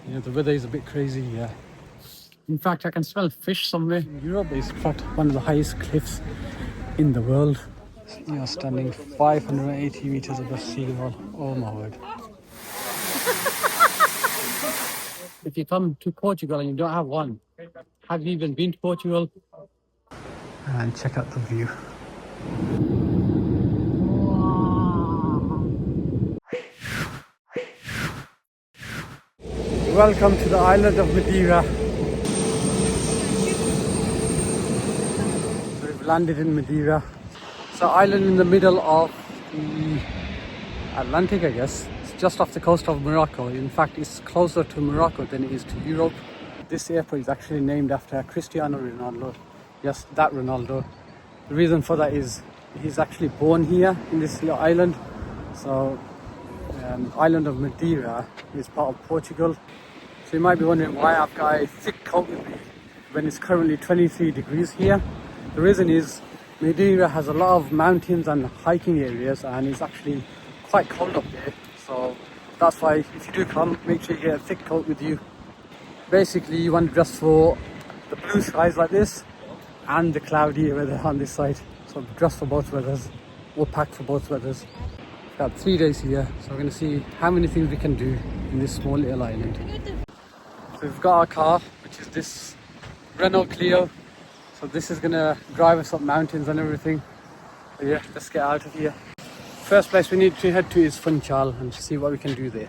Yeah, the weather is a bit crazy here. In fact, I can smell fish somewhere. Europe is in fact one of the highest cliffs in the world. You are standing 580 meters above sea level. Oh my word. If you come to Portugal and you don't have one, have you even been to Portugal? And check out the view. Welcome to the island of Madeira. So we've landed in Madeira. It's an island in the middle of the Atlantic, I guess. It's just off the coast of Morocco. In fact, it's closer to Morocco than it is to Europe. This airport is actually named after Cristiano Ronaldo. Yes, that Ronaldo. The reason for that is he's actually born here in this little island. So, island of Madeira is part of Portugal. So you might be wondering why I've got a thick coat with me when it's currently 23 degrees here. The reason is Madeira has a lot of mountains and hiking areas, and it's actually quite cold up there. So that's why if you do come, make sure you get a thick coat with you. Basically, you want to dress for the blue skies like this and the cloudy weather on this side. So dress for both weathers, or pack for both weathers. We've got 3 days here, so we're going to see how many things we can do in this small little island. So we've got our car, which is this Renault Clio. So this is going to drive us up mountains and everything. So yeah, let's get out of here. First place we need to head to is Funchal and see what we can do there.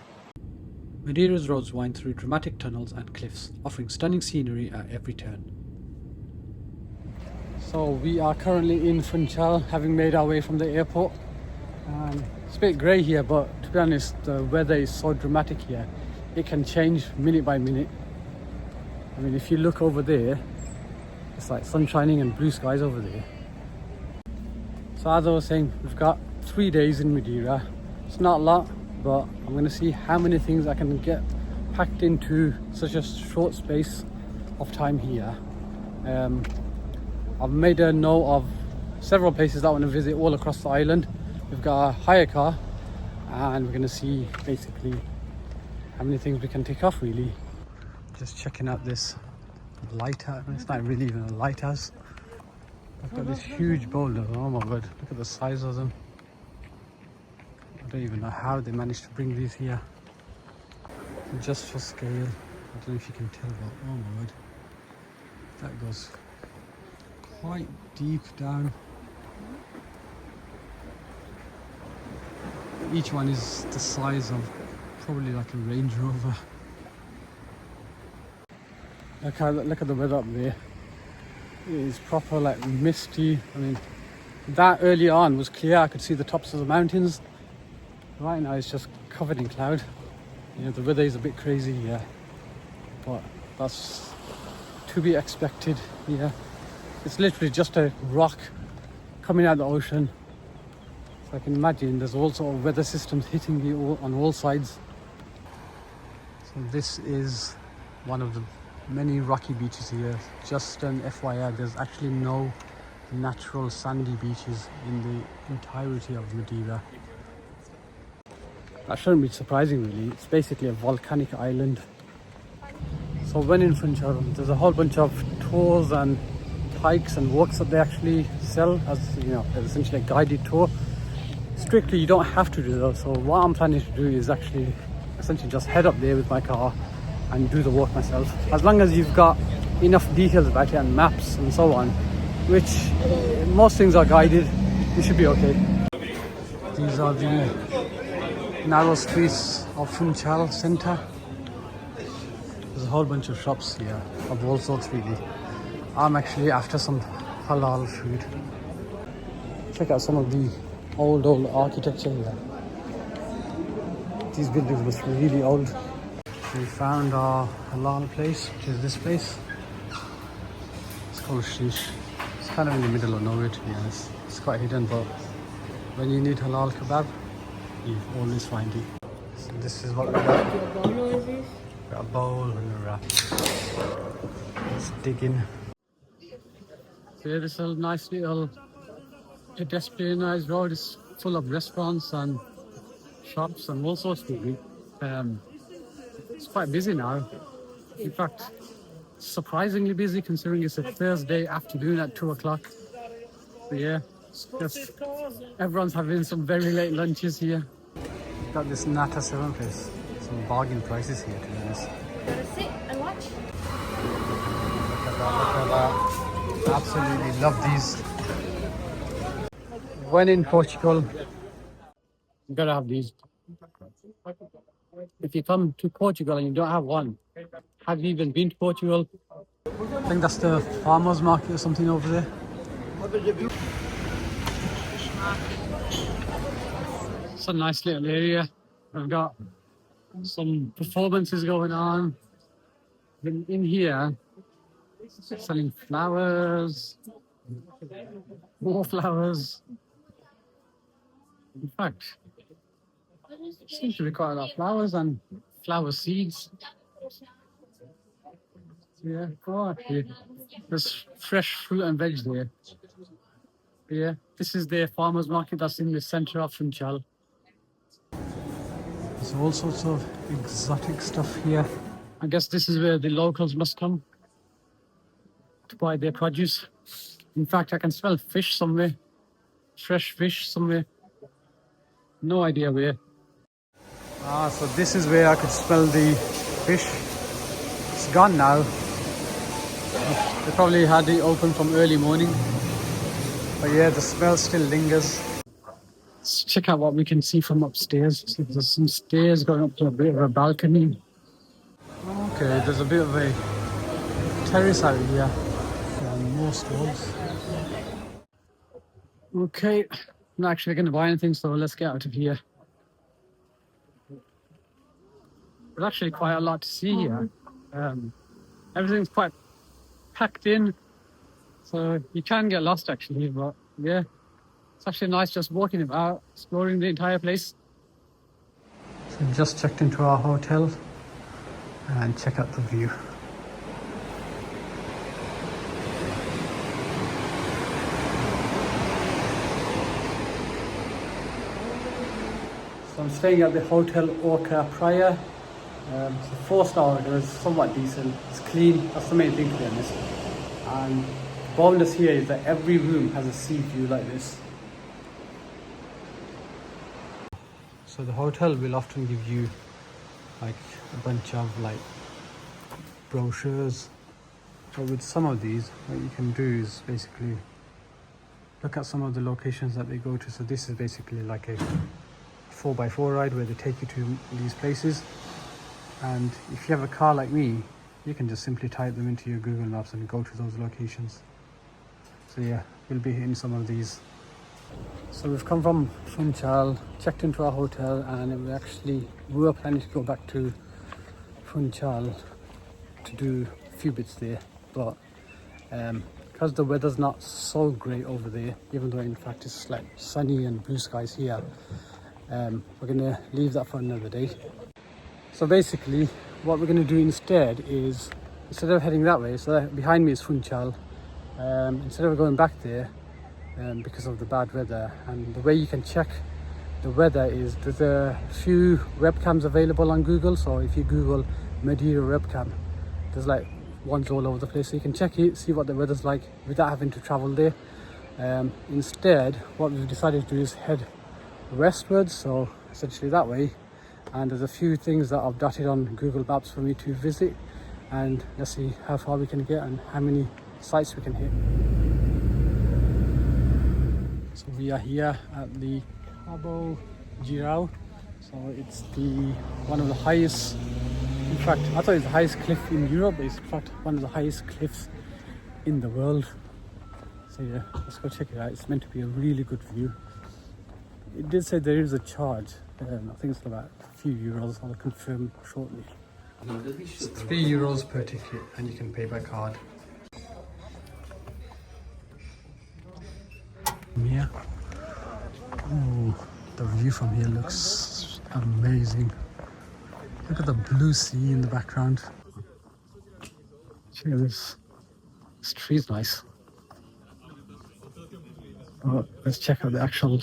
Madeira's roads wind through dramatic tunnels and cliffs, offering stunning scenery at every turn. So we are currently in Funchal, having made our way from the airport. It's a bit grey here, but to be honest, the weather is so dramatic here. It can change minute by minute. I mean, if you look over there, it's like sun shining and blue skies over there. So as I was saying, we've got 3 days in Madeira. It's not a lot, but I'm going to see how many things I can get packed into such a short space of time here. I've made a note of several places that I want to visit all across the island. We've got a hire car, and we're going to see basically how many things we can take off really. Just checking out this lighthouse. It's not really even a lighthouse. I've got this huge boulder. Oh my god, look at the size of them. I don't even know how they managed to bring these here. Just for scale. I don't know if you can tell, but oh my god. That goes quite deep down. Each one is the size of probably like a Range Rover. Look at the weather up there. It is proper like misty. I mean, that early on was clear. I could see the tops of the mountains. Right now it's just covered in cloud. You know, the weather is a bit crazy here, but that's to be expected here. It's literally just a rock coming out of the ocean. So I can imagine there's all sort of weather systems hitting you on all sides. So this is one of the many rocky beaches here. Just an FYI, there's actually no natural sandy beaches in the entirety of Madeira. That shouldn't be surprising really. It's basically a volcanic island. So when in Funchal, there's a whole bunch of tours and hikes and walks that they actually sell as, you know, essentially a guided tour. Strictly, you don't have to do that. So what I'm planning to do is actually essentially just head up there with my car and do the walk myself. As long as you've got enough details about it and maps and so on, which most things are guided, you should be okay. These are the narrow streets of Funchal centre. There's a whole bunch of shops here of all sorts really. I'm actually after some halal food. Check out some of the old architecture here. These buildings must be really old. We found our halal place, which is this place. It's called Shish. It's kind of in the middle of nowhere to be honest. It's quite hidden, but when you need halal kebab, you always find it. So this is what we got. We got a bowl and a wrap. Let's dig in. So yeah, this is a nice little pedestrianised road. It's full of restaurants and shops and all sorts of things. It's quite busy now. In fact, surprisingly busy considering it's a Thursday afternoon at 2 o'clock. But yeah, it's just everyone's having some very late lunches here. Got this Nata 7 place. Some bargain prices here, to be honest. Gotta sit and watch. Look at that, look at that. Absolutely love these. When in Portugal, you gotta have these. If you come to Portugal and you don't have one, have you even been to Portugal? I think that's the farmers market or something over there. It's a nice little area. We've got some performances going on. In here, selling flowers, more flowers. In fact, seems to be quite a lot of flowers and flower seeds. Yeah, God, yeah. There's fresh fruit and veg there. Yeah, this is the farmers market that's in the center of Funchal. There's all sorts of exotic stuff here. I guess this is where the locals must come to buy their produce. In fact, I can smell fish somewhere, fresh fish somewhere. No idea where. Ah, so this is where I could smell the fish. It's gone now. They probably had it open from early morning. But yeah, the smell still lingers. Let's check out what we can see from upstairs. So there's some stairs going up to a bit of a balcony. Okay, there's a bit of a terrace out here. And more stalls. Okay, I'm not actually going to buy anything, so let's get out of here. There's actually quite a lot to see here. Everything's quite packed in, so you can get lost actually, but yeah, it's actually nice just walking about, exploring the entire place. So we just checked into our hotel and check out the view. So I'm staying at the Hotel Orca Praia. It's a 4-star hotel, it's somewhat decent, it's clean, that's the main thing to be honest. And the bonus here is that every room has a sea view like this. So the hotel will often give you like a bunch of like brochures. But with some of these, what you can do is basically look at some of the locations that they go to. So this is basically like a 4x4 ride where they take you to these places. And if you have a car like me, you can just simply type them into your Google Maps and go to those locations. So yeah, we'll be hitting some of these. So we've come from Funchal, checked into our hotel, and we were planning to go back to Funchal to do a few bits there. But because the weather's not so great over there, even though in fact it's like sunny and blue skies here, we're gonna leave that for another day. So basically, what we're going to do instead is, instead of heading that way, so behind me is Funchal, instead of going back there, because of the bad weather, and the way you can check the weather is there's a few webcams available on Google. So if you Google Madeira webcam, there's like ones all over the place, so you can check it, see what the weather's like without having to travel there. Instead, what we've decided to do is head westwards, so essentially that way. And there's a few things that I've dotted on Google Maps for me to visit, and let's see how far we can get and how many sites we can hit. So we are here at the Cabo Girão. So it's one of the highest, in fact I thought it's the highest cliff in Europe, but it's in fact one of the highest cliffs in the world. So yeah, let's go check it out. It's meant to be a really good view. It did say there is a charge. I think it's about a few euros. I'll confirm shortly. It's €3 per ticket, and you can pay by card. Yeah. Oh, the view from here looks amazing. Look at the blue sea in the background. Check this. This tree's nice. Oh, let's check out the actual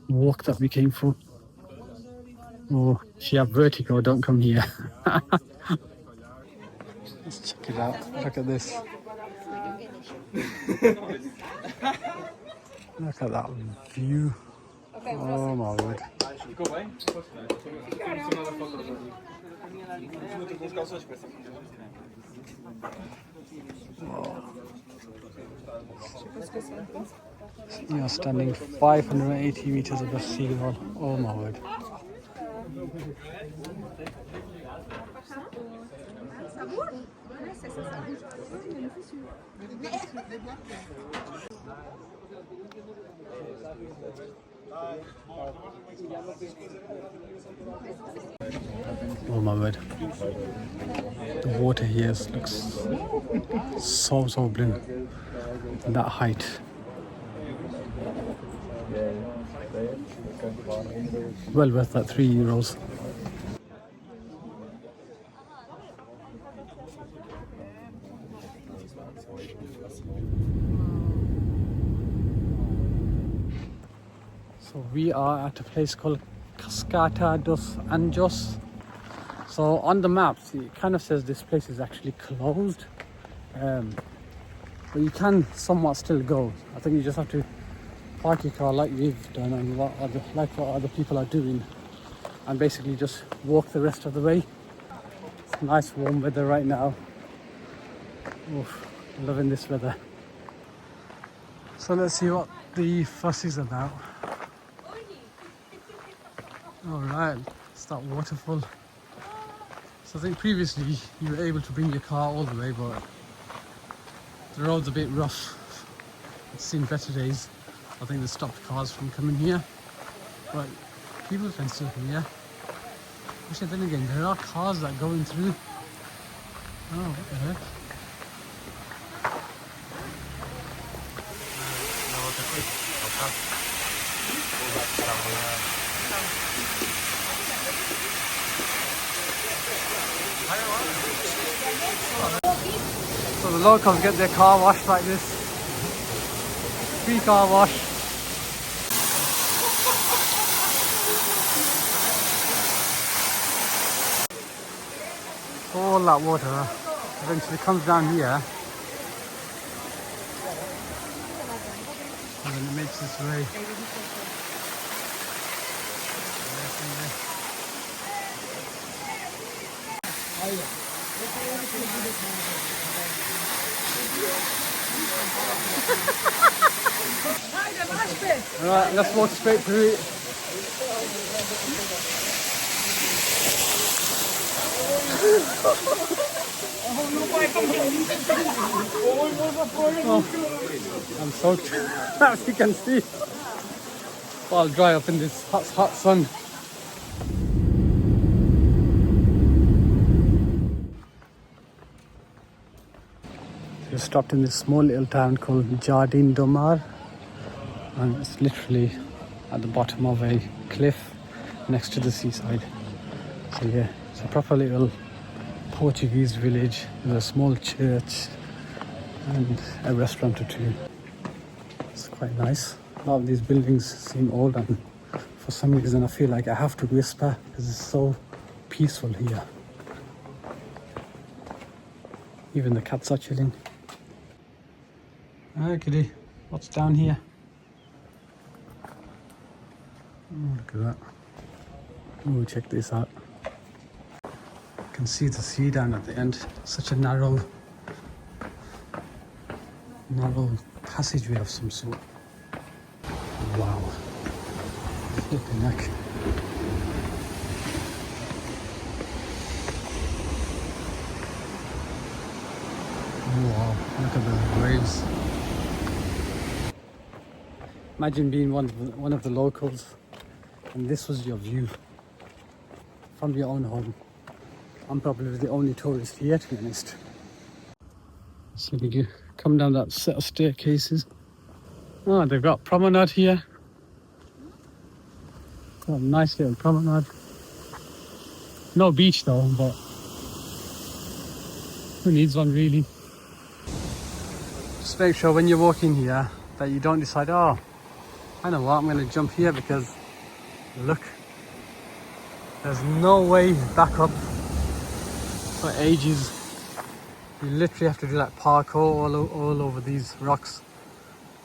walk that we came for. Oh, If you have vertigo, don't come here. Let's check it out. Look at this. Look at that view. Oh my word. You're standing 580 meters above sea level. Oh my word. Oh my word. The water here looks so blue at that height. Well worth that €3. So we are at a place called Cascata dos Anjos. So on the maps it kind of says this place is actually closed, but you can somewhat still go. I think you just have to park your car like we've done and what other people are doing, and basically just walk the rest of the way. It's nice warm weather right now. Oof, loving this weather. So let's see what the fuss is about. Alright, it's that waterfall. So I think previously you were able to bring your car all the way, but the road's a bit rough. It's seen better days. I think they stopped cars from coming here, but people can still come here. Actually, then again, there are cars that are going through. Oh, what the heck? So the locals get their car washed like this. Free car wash. All that water eventually comes down here and then it makes its way. Alright, let's walk straight through it. Oh, I'm soaked, as you can see. I'll dry up in this hot sun. We stopped in this small little town called Jardim, and it's literally at the bottom of a cliff next to the seaside. So yeah, it's a proper little Portuguese village with a small church and a restaurant or two. It's quite nice. A lot of these buildings seem old, and for some reason I feel like I have to whisper because it's so peaceful here. Even the cats are chilling. Hi kitty, what's down here? Oh, look at that. Oh, check this out. You can see the sea down at the end. Such a narrow passageway of some sort. Wow. Flipping heck. Wow, look at the waves. Imagine being one of the locals and this was your view from your own home. I'm probably the only tourist here, to be honest. So you come down that set of staircases. Oh, they've got promenade here. Got a nice little promenade. No beach though, but who needs one really? Just make sure when you're walking here that you don't decide, oh, I know what, I'm going to jump here because look, There's no way back up for ages. You literally have to do like parkour all over these rocks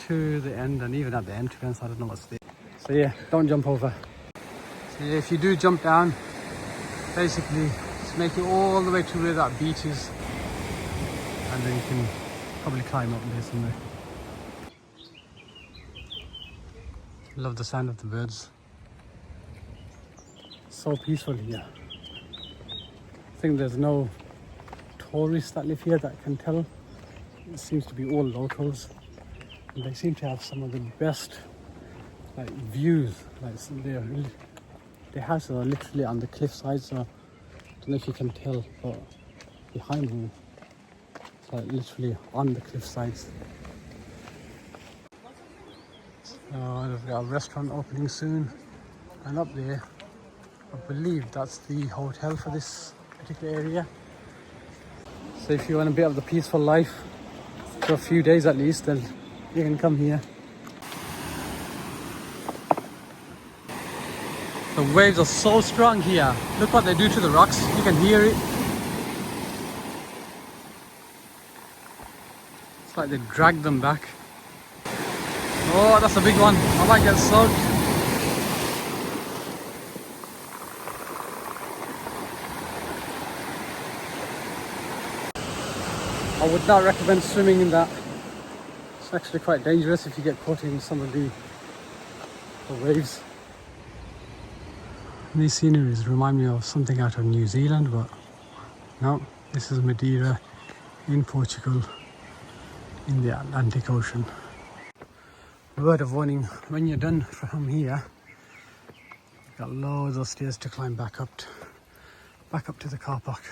to the end, and even at the end, to be honest, I don't know what's there. So yeah, don't jump over. So yeah, if you do jump down, basically just make it all the way to where that beach is, and then you can probably climb up there somewhere. Love the sound of the birds. So peaceful here. I think there's no tourists that live here that can tell. It seems to be all locals, and they seem to have some of the best like views. Like their houses are literally on the cliff side, so I don't know if you can tell, but behind me it's like literally on the cliff sides. So they've got a restaurant opening soon, and up there I believe that's the hotel for this particular area. So if you want a bit of the peaceful life for a few days at least, then you can come here. The waves are so strong here. Look what they do to the rocks. You can hear it. It's like they drag them back. Oh, that's a big one. I might get soaked. I would not recommend swimming in that. It's actually quite dangerous if you get caught in some of the waves. These sceneries remind me of something out of New Zealand, but no, this is Madeira in Portugal in the Atlantic Ocean. Word of warning, when you're done from here, you've got loads of stairs to climb back up to the car park.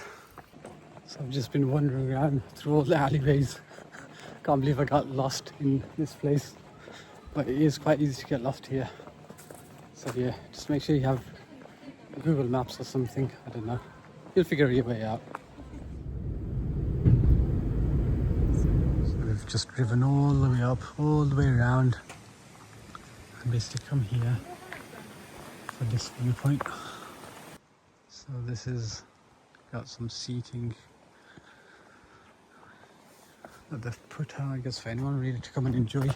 So I've just been wandering around through all the alleyways. Can't believe I got lost in this place, but it is quite easy to get lost here. So yeah, just make sure you have Google Maps or something, I don't know. You'll figure your way out. So we've just driven all the way up, all the way around, and basically come here for this viewpoint. So this is got some seating that they've put out, I guess, for anyone really to come and enjoy.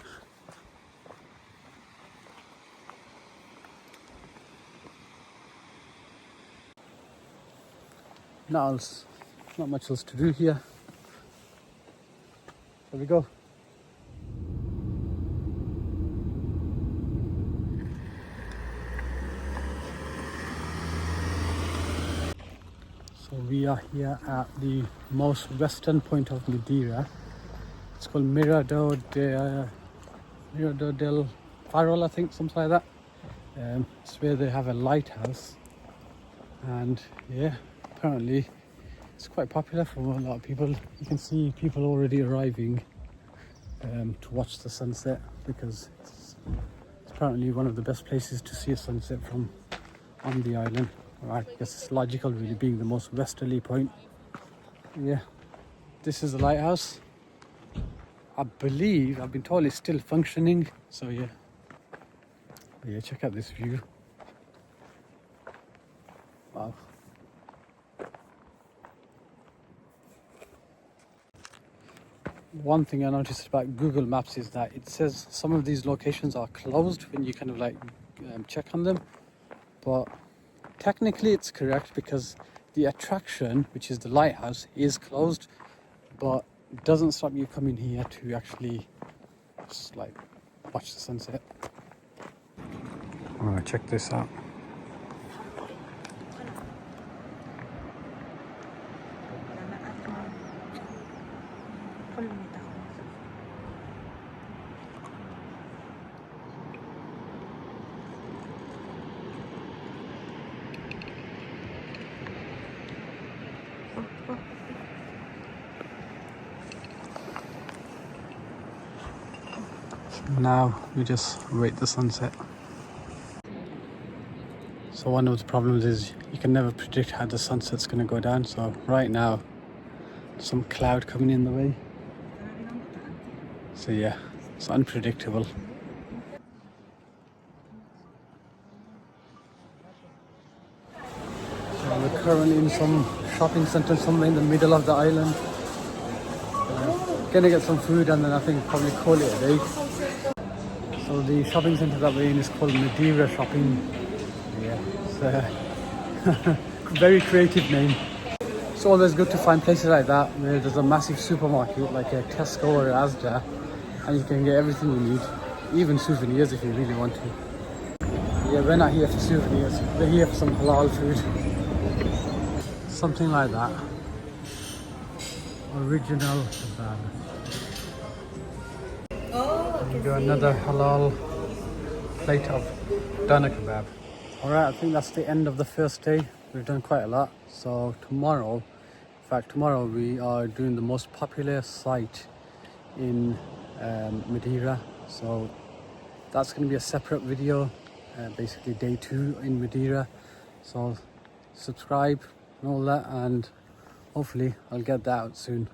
Not much else to do here. There we go. So we are here at the most western point of Madeira. It's called Mirador del Farol, I think, something like that. It's where they have a lighthouse, and yeah, apparently it's quite popular for a lot of people. You can see people already arriving to watch the sunset, because it's apparently one of the best places to see a sunset from on the island. I guess it's logical, really, being the most westerly point. Yeah, this is the lighthouse. I believe, I've been told it's still functioning, so yeah. But yeah, check out this view. Wow. One thing I noticed about Google Maps is that it says some of these locations are closed when you kind of like check on them, but technically it's correct, because the attraction, which is the lighthouse, is closed, but it doesn't stop you coming here to actually just like watch the sunset. Alright, check this out. Now we just wait the sunset. So one of the problems is you can never predict how the sunset's going to go down. So right now, some cloud coming in the way. So yeah, it's unpredictable. currently in some shopping centre somewhere in the middle of the island. Gonna get some food and then I think probably call it a day. So the shopping centre that we're in is called Madeira Shopping. Yeah, it's a very creative name. It's always good to find places like that where there's a massive supermarket like a Tesco or Asda, and you can get everything you need, even souvenirs if you really want to. Yeah, we're not here for souvenirs, we're here for some halal food. Something like that. Original kebab. We do another halal plate of doner kebab. Alright, I think that's the end of the first day. We've done quite a lot. So tomorrow, in fact tomorrow we are doing the most popular site in Madeira. So that's going to be a separate video, basically day 2 in Madeira. So subscribe and all that, and hopefully I'll get that out soon.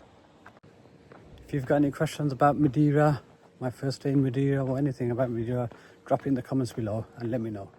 If you've got any questions about Madeira, my first day in Madeira, or anything about Madeira, drop it in the comments below and let me know.